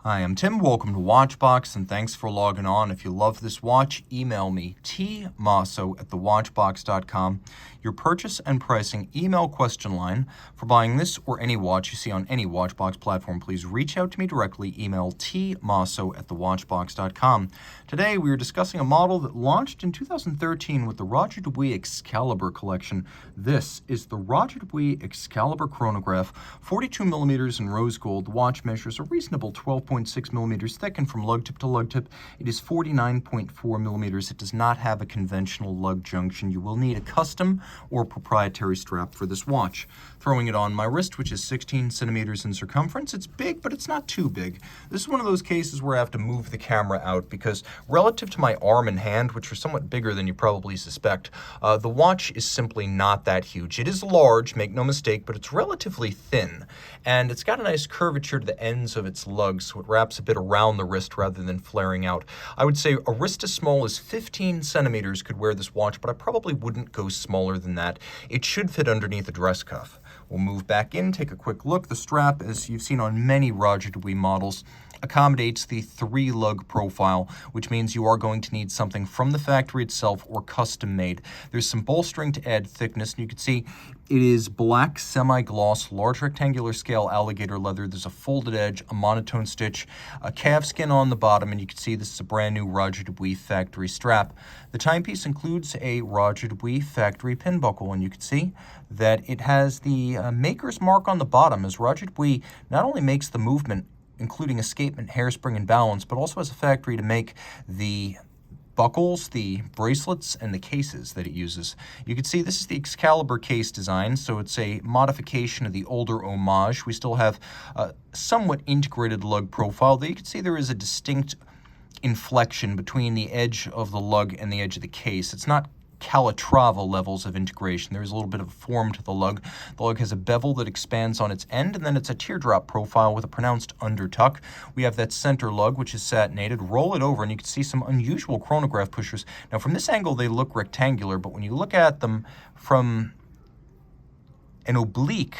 Hi, I'm Tim. Welcome to Watchbox, and thanks for logging on. If you love this watch, email me, tmosso@thewatchbox.com. Your purchase and pricing email question line for buying this or any watch you see on any Watchbox platform. Please reach out to me directly. Email tmosso@thewatchbox.com. Today, we are discussing a model that launched in 2013 with the Roger Dubuis Excalibur collection. This is the Roger Dubuis Excalibur Chronograph, 42 millimeters in rose gold. The watch measures a reasonable 12.6 millimeters thick, and from lug tip to lug tip, it is 49.4 millimeters. It does not have a conventional lug junction. You will need a custom or proprietary strap for this watch. Throwing it on my wrist, which is 16 centimeters in circumference, it's big, but it's not too big. This is one of those cases where I have to move the camera out because relative to my arm and hand, which are somewhat bigger than you probably suspect, the watch is simply not that huge. It is large, make no mistake, but it's relatively thin, and it's got a nice curvature to the ends of its lugs, so it wraps a bit around the wrist rather than flaring out. I would say a wrist as small as 15 centimeters could wear this watch, but I probably wouldn't go smaller than that. It should fit underneath a dress cuff. We'll move back in, take a quick look. The strap, as you've seen on many Roger Dubuis models, accommodates the 3-lug profile, which means you are going to need something from the factory itself or custom made. There's some bolstering to add thickness, and you can see it is black semi-gloss, large rectangular scale alligator leather. There's a folded edge, a monotone stitch, a calfskin on the bottom, and you can see this is a brand new Roger Dubuis factory strap. The timepiece includes a Roger Dubuis factory pin buckle, and you can see that it has the maker's mark on the bottom, as Roger Dubuis not only makes the movement including escapement, hairspring, and balance, but also has a factory to make the buckles, the bracelets, and the cases that it uses. You can see this is the Excalibur case design, so it's a modification of the older homage. We still have a somewhat integrated lug profile, though you can see there is a distinct inflection between the edge of the lug and the edge of the case. It's not Calatrava levels of integration. There's a little bit of form to the lug. The lug has a bevel that expands on its end, and then it's a teardrop profile with a pronounced undertuck. We have that center lug, which is satinated. Roll it over, and you can see some unusual chronograph pushers. Now, from this angle, they look rectangular, but when you look at them from an oblique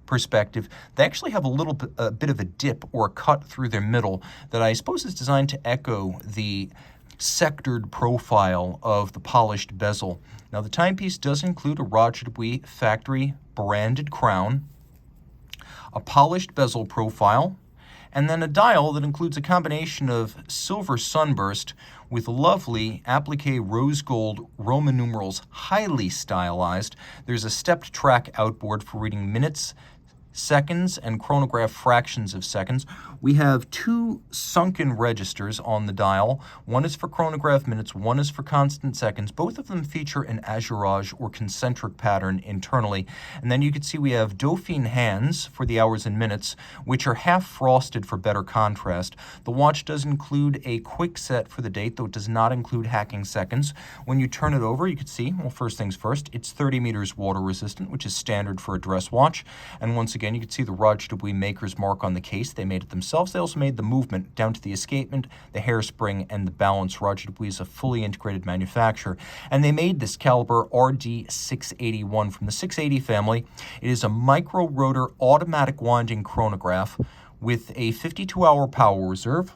perspective, they actually have a bit of a dip or a cut through their middle that I suppose is designed to echo the sectored profile of the polished bezel. Now, the timepiece does include a Roger Dubuis factory branded crown, a polished bezel profile, and then a dial that includes a combination of silver sunburst with lovely applique rose gold Roman numerals, highly stylized. There's a stepped track outboard for reading minutes, seconds, and chronograph fractions of seconds. We have 2 sunken registers on the dial. One is for chronograph minutes, one is for constant seconds. Both of them feature an azurage or concentric pattern internally. And then you can see we have Dauphine hands for the hours and minutes, which are half frosted for better contrast. The watch does include a quick set for the date, though it does not include hacking seconds. When you turn it over, you can see, well, first things first, it's 30 meters water resistant, which is standard for a dress watch. And once again, you can see the Roger Dubuis maker's mark on the case. They made it themselves. They also made the movement down to the escapement, the hairspring, and the balance. Roger Dubuis is a fully integrated manufacturer. And they made this caliber RD681 from the 680 family. It is a micro-rotor automatic winding chronograph with a 52-hour power reserve.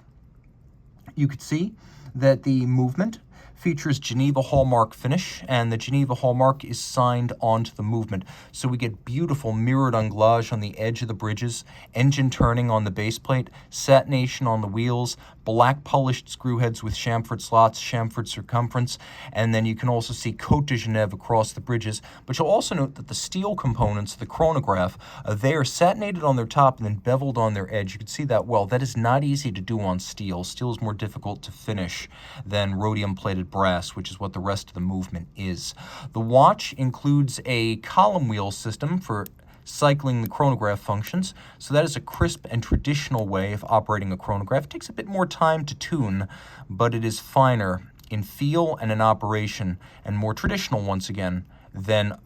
You could see that the movement features Geneva hallmark finish, and the Geneva hallmark is signed onto the movement. So we get beautiful mirrored anglage on the edge of the bridges, engine turning on the base plate, satination on the wheels, black polished screw heads with chamfered slots, chamfered circumference, and then you can also see Côte de Genève across the bridges. But you'll also note that the steel components of the chronograph, they are satinated on their top and then beveled on their edge. You can see that well. That is not easy to do on steel. Steel is more difficult to finish than rhodium-plated brass, which is what the rest of the movement is. The watch includes a column wheel system for cycling the chronograph functions, so that is a crisp and traditional way of operating a chronograph. It takes a bit more time to tune, but it is finer in feel and in operation, and more traditional, once again, than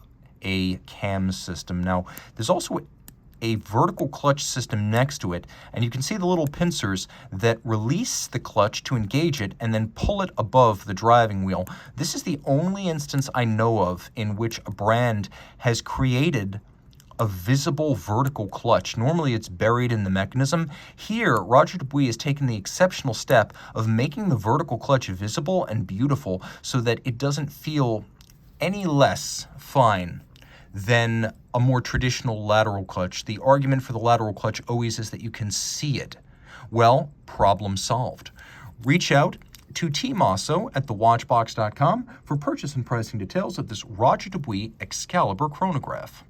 a cam system. Now, there's also a vertical clutch system next to it, and you can see the little pincers that release the clutch to engage it and then pull it above the driving wheel. This is the only instance I know of in which a brand has created a visible vertical clutch. Normally it's buried in the mechanism. Here, Roger Dubuis has taken the exceptional step of making the vertical clutch visible and beautiful so that it doesn't feel any less fine than a more traditional lateral clutch. The argument for the lateral clutch always is that you can see it. Well, problem solved. Reach out to Team Mosso at thewatchbox.com for purchase and pricing details of this Roger Dubuis Excalibur Chronograph.